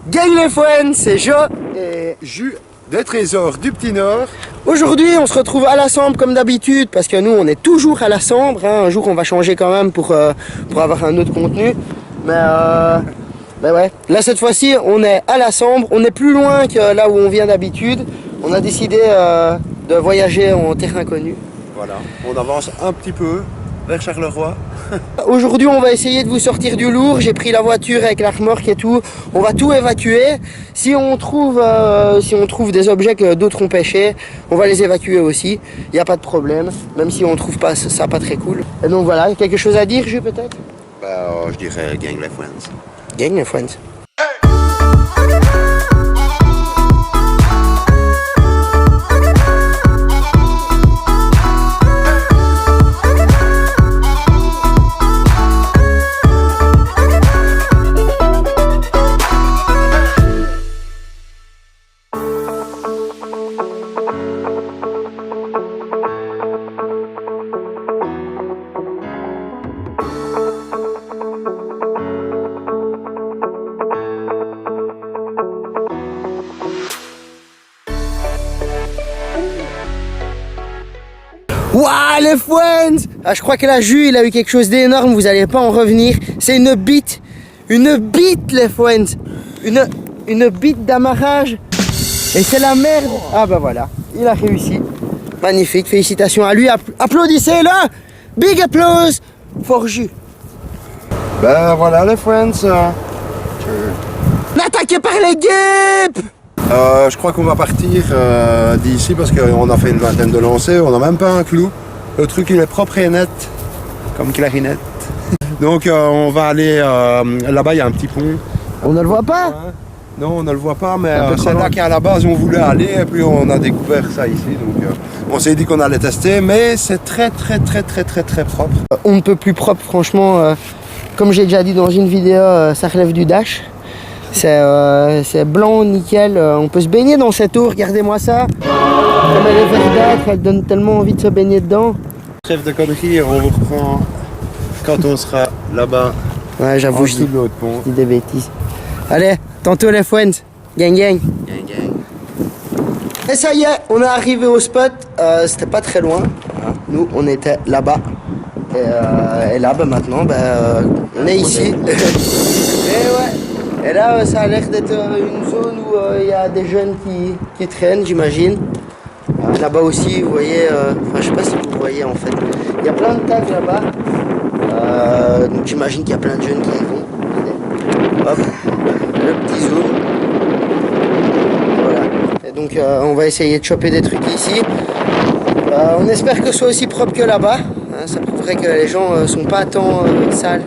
Gang les friends, c'est Jo et Jus des trésors du Petit Nord. Aujourd'hui on se retrouve à la Sambre comme d'habitude parce que nous on est toujours à la Sambre, hein. Un jour on va changer quand même pour avoir un autre contenu. Mais ouais, là cette fois-ci on est à la Sambre, on est plus loin que là où on vient d'habitude. On a décidé de voyager en terre inconnue. Voilà, on avance un petit peu vers Charleroi. Aujourd'hui on va essayer de vous sortir du lourd. J'ai pris la voiture avec la remorque et tout. On va tout évacuer. Si on trouve des objets que d'autres ont pêchés, on va les évacuer aussi. Il n'y a pas de problème. Même si on trouve pas ça pas très cool. Et donc voilà, quelque chose à dire, Jus, peut-être? Je dirais gang les friends. Gang les friends. Waouh les friends! Je crois que là Jus il a eu quelque chose d'énorme, vous allez pas en revenir. C'est une bite les friends. Une bite d'amarrage. Et c'est la merde. Ah bah voilà, il a réussi. Magnifique, félicitations à lui. Applaudissez-le! Big applause for Jus. Ben voilà les friends. Attaqué par les guêpes! Je crois qu'on va partir d'ici parce qu'on a fait une vingtaine de lancers, on n'a même pas un clou. Le truc il est propre et net, comme clarinette. Donc on va aller là-bas, il y a un petit pont. On ne le voit pas? Non, on ne le voit pas, mais c'est là qu'à la base on voulait aller et puis on a découvert ça ici. Donc on s'est dit qu'on allait tester, mais c'est très propre. On ne peut plus propre, franchement. Comme j'ai déjà dit dans une vidéo, ça relève du dash. C'est blanc, nickel, on peut se baigner dans cette eau, regardez-moi ça. Comme elle est verdâtre, elle donne tellement envie de se baigner dedans. Trêve de conneries, on vous reprend quand on sera là-bas. Ouais, j'avoue, je dis l'autre pont. des bêtises. Allez, tantôt les friends, gang gang. Gang gang. Et ça y est, on est arrivé au spot, c'était pas très loin. Nous, on était là-bas. Et là, maintenant, on est ici. Et ouais. Et là, ça a l'air d'être une zone où il y a des jeunes qui traînent, j'imagine. Là-bas aussi, vous voyez, je sais pas si vous voyez en fait. Il y a plein de tags là-bas. Donc j'imagine qu'il y a plein de jeunes qui y vont. Hop, le petit zoom. Voilà. Et donc on va essayer de choper des trucs ici. On espère que ce soit aussi propre que là-bas. Hein, ça prouverait que les gens sont pas tant sales.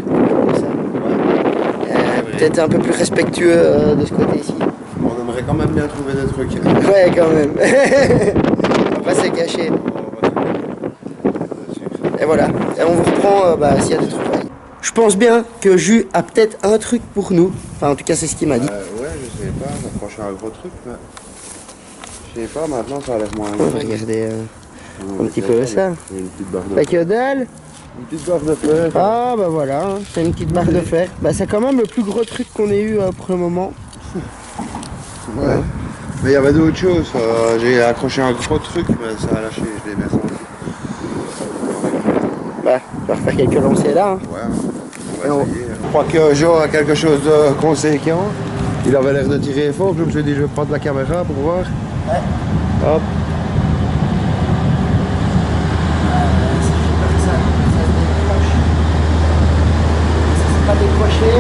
Peut-être un peu plus respectueux de ce côté-ci. On aimerait quand même bien trouver des trucs. Ouais, quand même. On va pas se cacher. Et voilà. Et on vous reprend s'il y a des trucs. Je pense bien que Jus a peut-être un truc pour nous. Enfin, en tout cas, c'est ce qu'il m'a dit. Ouais, je sais pas. M'approcher un gros truc, mais je sais pas. Maintenant, ça a l'air moins. On va regarder un petit peu ça. Une petite barre de Pas que dalle. Une petite barre de fer. Ah bah voilà, c'est une petite barre de fer. C'est quand même le plus gros truc qu'on ait eu pour le moment. Ouais. Mais il y avait d'autres choses. J'ai accroché un gros truc, mais ça a lâché. Je l'ai bien senti. On va refaire quelques lancers là. Hein. Ouais. On va essayer. Je crois que Joe a quelque chose de conséquent. Il avait l'air de tirer fort. Je me suis dit, je vais prendre la caméra pour voir. Ouais. Hop. Pas décroché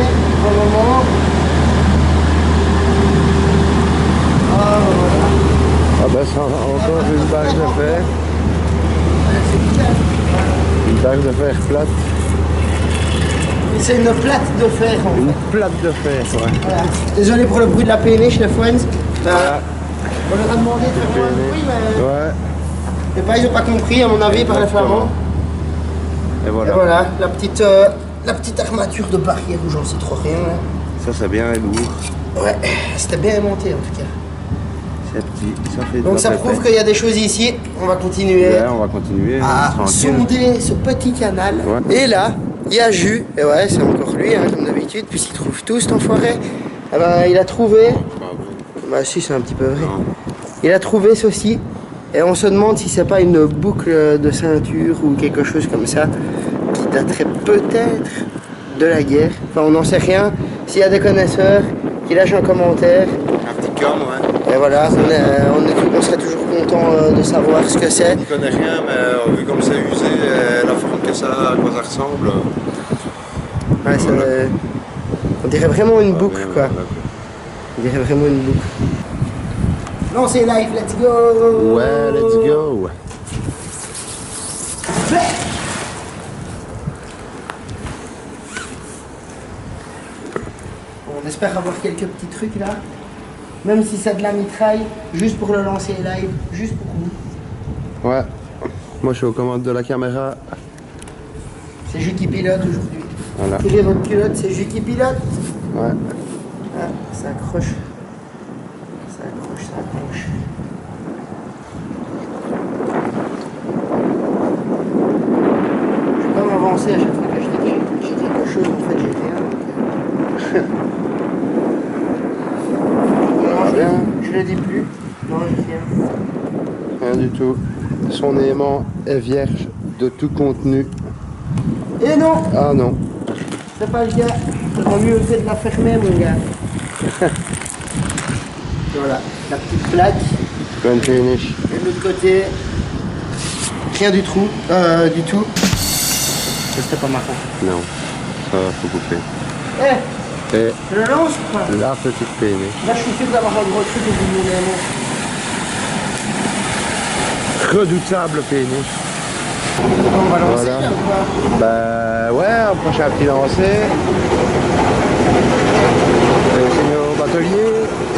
pour le moment. Ah voilà. Ah ben ça, encore une barre de fer. Une barre de fer plate. C'est une plate de fer en fait. Une plate de fer, ouais. Voilà. Désolé pour le bruit de la péniche les friends. Voilà. On leur a demandé de faire moins de bruit mais. Ouais. Ils n'ont pas compris à mon avis par les flamands. Et voilà. Et voilà, la petite armature de barrière où j'en sais trop rien. Là. Ça c'est bien lourd. Ouais, c'était bien monté en tout cas. C'est petit, ça fait. Donc ça prouve qu'il y a des choses ici. On va continuer. Ouais, on va continuer. À sonder ce petit canal. Ouais. Et là, il y a Jus. Et ouais, c'est encore lui, hein, comme d'habitude, puisqu'il trouve tout cet enfoiré. Eh ben, il a trouvé. Pas vrai. Bah si, c'est un petit peu vrai. Non. Il a trouvé ceci. Et on se demande si c'est pas une boucle de ceinture ou quelque chose comme ça qui daterait peut-être de la guerre. Enfin, on n'en sait rien. S'il y a des connaisseurs qui lâchent un commentaire. Un petit cam, ouais. Et voilà, on serait toujours content de savoir ce que c'est. On n'y connaît rien, mais vu comme c'est usé, la forme que ça a, à quoi ça ressemble. Ouais, ça, Voilà. on dirait vraiment une boucle, Ouais, quoi. voilà, On dirait vraiment une boucle. Non, c'est live, let's go! Ouais, let's go. On espère avoir quelques petits trucs là. Même si c'est de la mitraille, juste pour le lancer live, juste pour vous. Ouais. Moi, je suis aux commandes de la caméra. C'est Jus qui pilote aujourd'hui. Voilà. Tirez votre culotte, c'est Jus qui pilote. Ouais. Ah, ça accroche. Ça accroche, ça accroche. Je vais pas m'avancer à chaque fois que j'ai quelque chose, en fait j'ai rien. Non, Rien. je le dis plus. Non, j'ai rien. Rien du tout. Son aimant est vierge de tout contenu. Et non, Ah non. c'est pas le cas. Il vaut mieux fait de la fermer, mon gars. Voilà, la petite plaque. Bonne finish. Et de l'autre côté, rien du tout. Du tout. Ça, c'était pas marrant. Non. Ça, faut couper. Eh, Et je le lance ou pas? la petite finish. Là, je suis sûr d'avoir un gros truc au bout de mon aimant. Redoutable finish. On va lancer Voilà. là ou pas? Bah ouais, un prochain petit lancer. Le seigneur batelier,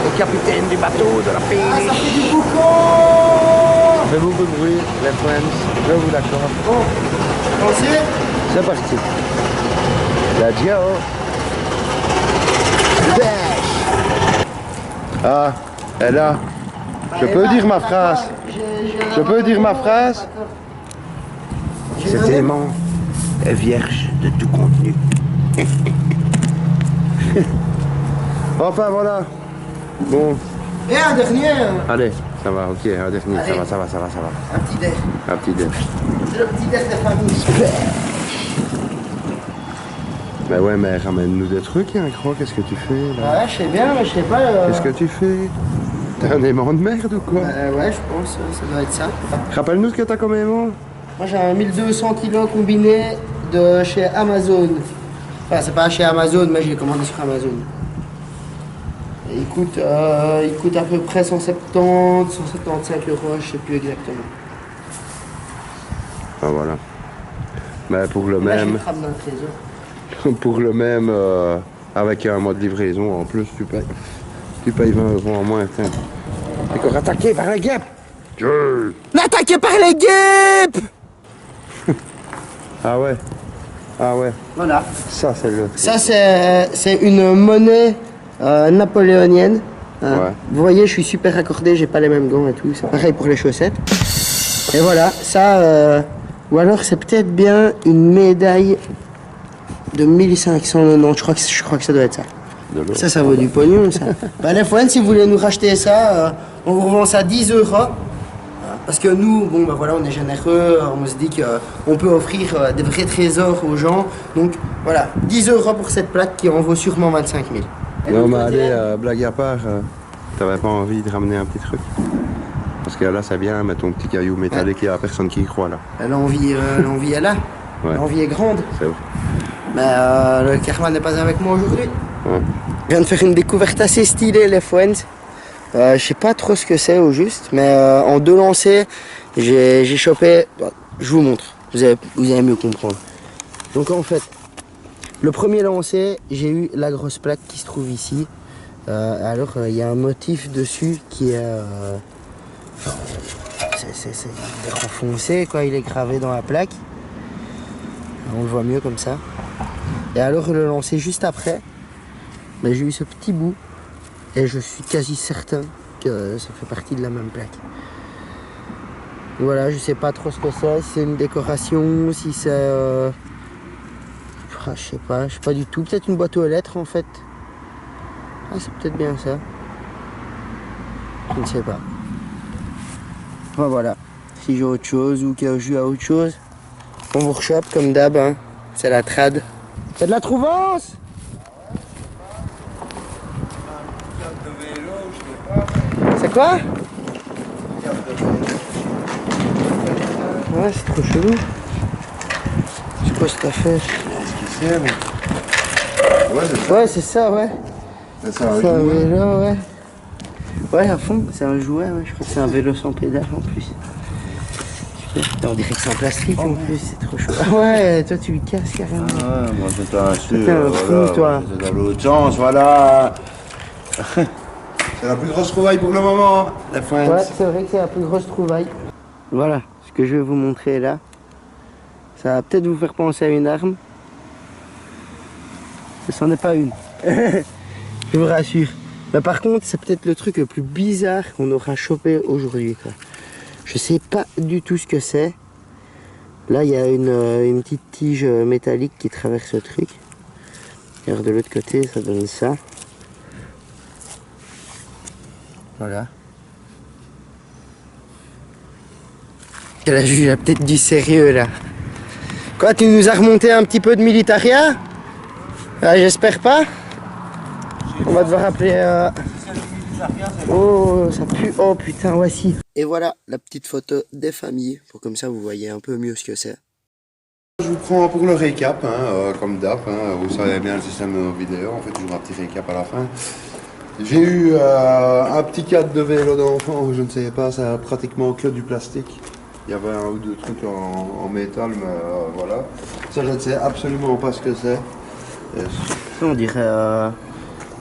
le capitaine du bateau de la Ah, finish. ça fait du boucan! Ça fait beaucoup de bruit, les friends, je vous l'accorde. Bon, lancer. C'est parti. Let's go. Ah, et là, je peux dire ma phrase. Je peux dire ma phrase. Cet aimant est vierge de tout contenu. Enfin voilà. Bon, Et un dernier, allez, ça va, ok, un dernier, Allez. ça va. un petit dé. Un petit dé. C'est le petit dé de famille. Bah ouais, mais ramène-nous des trucs, hein, Croc, qu'est-ce que tu fais là? Ouais, je sais bien, mais je sais pas. Qu'est-ce que tu fais? T'as un aimant de merde ou quoi? Ouais, je pense, ça doit être ça. Rappelle-nous ce que t'as comme aimant. Moi, j'ai un 1200 kg combiné de chez Amazon. Enfin, c'est pas chez Amazon, mais je l'ai commandé sur Amazon. Et il coûte à peu près 170, 175 €, je sais plus exactement. Ah voilà. Mais pour le Là, je même, frappe dans le trésor. pour le même, avec un mois de livraison en plus, tu payes 20 € en moins. Tiens. T'es encore attaqué par la guêpe. Attaqué par les guêpes! Ah ouais. Ah ouais. Voilà. Ça c'est le. Ça, c'est une monnaie napoléonienne. Hein. Ouais. Vous voyez, je suis super accordé, j'ai pas les mêmes gants et tout. C'est pareil pour les chaussettes. Et voilà, ça, ou alors c'est peut-être bien une médaille de 1590. Je crois que ça doit être ça. De l'eau. Ça vaut du pognon, ça. Bah, les friends, si vous voulez nous racheter ça, on vous revend ça 10 €. Parce que nous, bon, bah voilà, on est généreux, on se dit qu'on peut offrir des vrais trésors aux gens. Donc voilà, 10 € pour cette plaque qui en vaut sûrement 25 000. Et Non l'autre mais côté, allez, blague à part, t'avais pas envie de ramener un petit truc? Parce que là c'est bien, mais ton petit caillou métallique, il y a personne qui y croit là. l'envie est là, Ouais. l'envie est grande. C'est vrai. Mais le karma n'est pas avec moi aujourd'hui. Ouais. Je viens de faire une découverte assez stylée, les friends. Je sais pas trop ce que c'est au juste, mais en 2 lancers, j'ai chopé. Je vous montre, vous allez mieux comprendre. Donc en fait, le premier lancer, j'ai eu la grosse plaque qui se trouve ici. Alors il y a un motif dessus qui est, il est renfoncé, quoi. Il est gravé dans la plaque. On le voit mieux comme ça. Et alors le lancer juste après, mais j'ai eu ce petit bout. Et je suis quasi certain que ça fait partie de la même plaque. Voilà, je sais pas trop ce que c'est, si c'est une décoration, si c'est... je sais pas du tout. Peut-être une boîte aux lettres en fait. Ah, c'est peut-être bien ça. Je ne sais pas. Enfin, voilà. Si j'ai autre chose ou que je joue à autre chose, on vous rechoppe comme d'hab. Hein. C'est la trad. C'est de la trouvance. C'est quoi? Ouais, c'est trop chelou. C'est quoi cette affaire? Ouais, c'est ça, ouais. C'est un vélo, ouais. Ouais, à fond, c'est un jouet, ouais. Je crois que c'est un vélo sans pédale en plus. Putain, on dirait que c'est en plastique en plus, c'est trop chaud. Ah ouais, toi tu lui casses carrément. Ah ouais, moi c'est un sûr. T'es un fou, toi. C'est dans l'autre sens, voilà. C'est la plus grosse trouvaille pour le moment, la fin. Ouais, c'est vrai que c'est la plus grosse trouvaille. Voilà, ce que je vais vous montrer là. Ça va peut-être vous faire penser à une arme. Mais c'en est pas une. Je vous rassure. Mais par contre, c'est peut-être le truc le plus bizarre qu'on aura chopé aujourd'hui, quoi. Je sais pas du tout ce que c'est. Là, il y a une petite tige métallique qui traverse le truc. Et de l'autre côté, ça donne ça. Voilà. La juge a peut-être du sérieux là. Quoi, tu nous as remonté un petit peu de militaria? Ah, j'espère pas. On va devoir appeler... Oh, ça pue. Oh putain, voici. Et voilà la petite photo des familles. Pour comme ça, vous voyez un peu mieux ce que c'est. Je vous prends pour le récap, hein, comme d'hab. Hein, vous savez bien le système vidéo. En fait, toujours un petit récap à la fin. J'ai eu un petit cadre de vélo d'enfant. Je ne savais pas, ça a pratiquement que du plastique. Il y avait un ou deux trucs en métal, mais voilà. Ça, je ne sais absolument pas ce que c'est. On dirait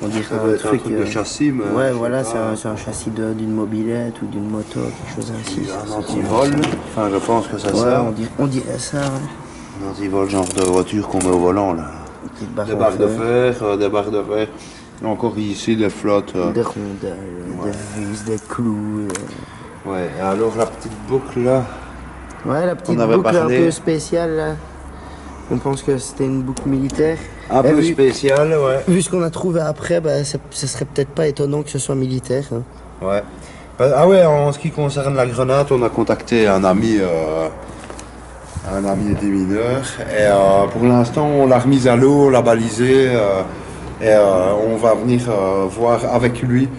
Ça doit être un truc de châssis, mais ouais, voilà, c'est un châssis d'une mobilette ou d'une moto, quelque chose ainsi. Un antivol, enfin je pense que ça sert. On dirait ça, ouais. Un antivol, genre de voiture qu'on met au volant là. Des barres de fer, des barres de fer. Encore ici des flottes. Des rondelles, des vis, des clous. Ouais, et alors la petite boucle là. Ouais, la petite boucle un peu spéciale là. On pense que c'était une boucle militaire. Un peu spéciale, ouais. Vu ce qu'on a trouvé après, bah, ça serait peut-être pas étonnant que ce soit militaire. Hein. Ouais. Ah ouais, en ce qui concerne la grenade, on a contacté un ami des mineurs. Et pour l'instant, on l'a remise à l'eau, on l'a balisée. Et on va venir voir avec lui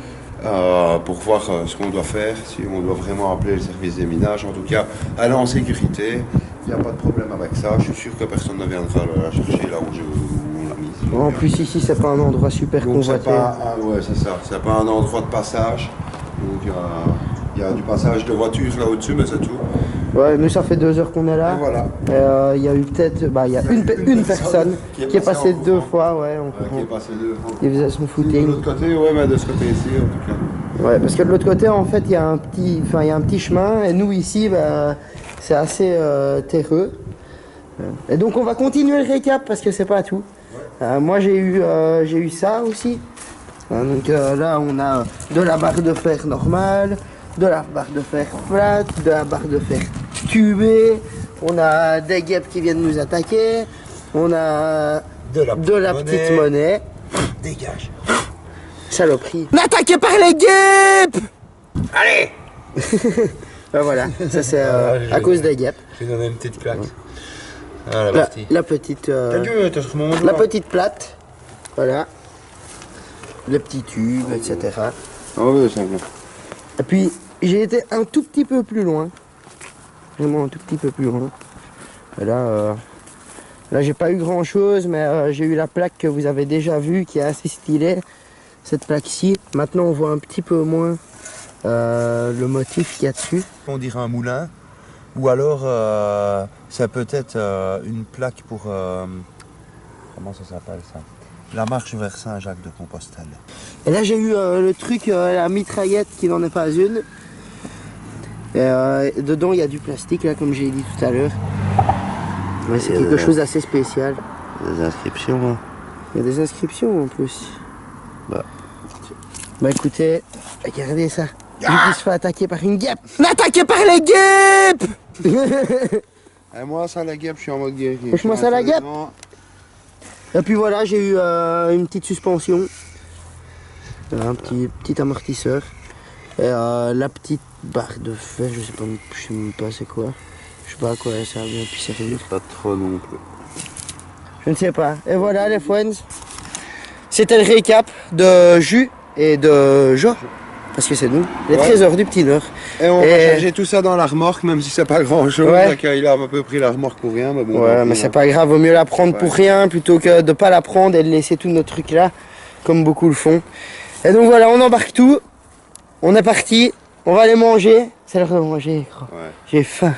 pour voir ce qu'on doit faire, si on doit vraiment appeler le service des minages. En tout cas, elle est en sécurité. Il n'y a pas de problème avec ça. Je suis sûr que personne ne viendra la chercher là où on l'a mise. En plus, ici, c'est pas un endroit super convoité. Ouais, c'est ça. C'est pas un endroit de passage. Donc, il y a du passage de voitures là au-dessus, mais c'est tout. Ouais, nous, ça fait 2 heures qu'on est là. Et voilà. Il y a eu peut-être... Bah, il y a une personne qui est passée 2 fois, ouais, en courant. Qui est passée 2 fois. Il faisait son footing. De l'autre côté, ouais, mais de ce côté ici, en tout cas. Ouais, parce que de l'autre côté, en fait, il y a un petit chemin. Et nous, ici, bah, c'est assez terreux. Et donc, on va continuer le récap parce que c'est pas tout. Ouais. Moi, j'ai eu ça aussi. Donc là, on a de la barre de fer normale, de la barre de fer plate, de la barre de fer tubée. On a des guêpes qui viennent nous attaquer. On a de la petite monnaie. Dégage. Saloperie. On est attaqué par les guêpes. Allez. Ben voilà, ça c'est à cause des guêpes. Je vais donner une petite plaque. Ouais. Ah, la petite plate. Voilà. Le petit tube, etc. Ah oui, c'est bien. Et puis, j'ai été un tout petit peu plus loin. Vraiment un tout petit peu plus loin. Et là, j'ai pas eu grand chose, mais j'ai eu la plaque que vous avez déjà vue, qui est assez stylée. Cette plaque-ci. Maintenant, on voit un petit peu moins le motif qu'il y a dessus. On dirait un moulin. Ou alors, c'est peut-être une plaque pour... comment ça s'appelle ça? La marche vers Saint-Jacques-de-Compostelle. Et là, j'ai eu le truc, la mitraillette qui n'en est pas une. Et, dedans, il y a du plastique, là, comme j'ai dit tout à l'heure. Ouais, c'est quelque chose d'assez spécial. Des inscriptions. Hein. Il y a des inscriptions en plus. Bah écoutez, regardez ça. Lui qui se fait attaquer par une guêpe. On est attaqué par les guêpes. Et moi, ça la guêpe, je suis en mode guerrier. Franchement, ça la guêpe. Et puis voilà, j'ai eu une petite suspension. Là, un petit amortisseur. Et la petite barre de fer, je sais même pas c'est quoi. Je sais pas à quoi ça va bien puis servir. Pas trop non plus. Je ne sais pas. Et voilà les friends. C'était le récap de Jus et de Jo. Parce que c'est nous, les trésors du petit Nord. Et on va charger tout ça dans la remorque, même si c'est pas grand chose. Ouais. Il a à peu près la remorque pour rien. Mais bon, Ouais, mais c'est pas grave, vaut mieux la prendre pour rien plutôt que de pas la prendre et de laisser tous nos trucs là, comme beaucoup le font. Et donc voilà, on embarque tout. On est parti, on va aller manger. C'est l'heure de manger, gros. Ouais. J'ai faim.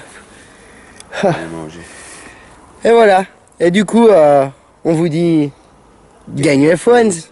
On va manger. Et voilà. Et du coup, on vous dit gagnez les friends.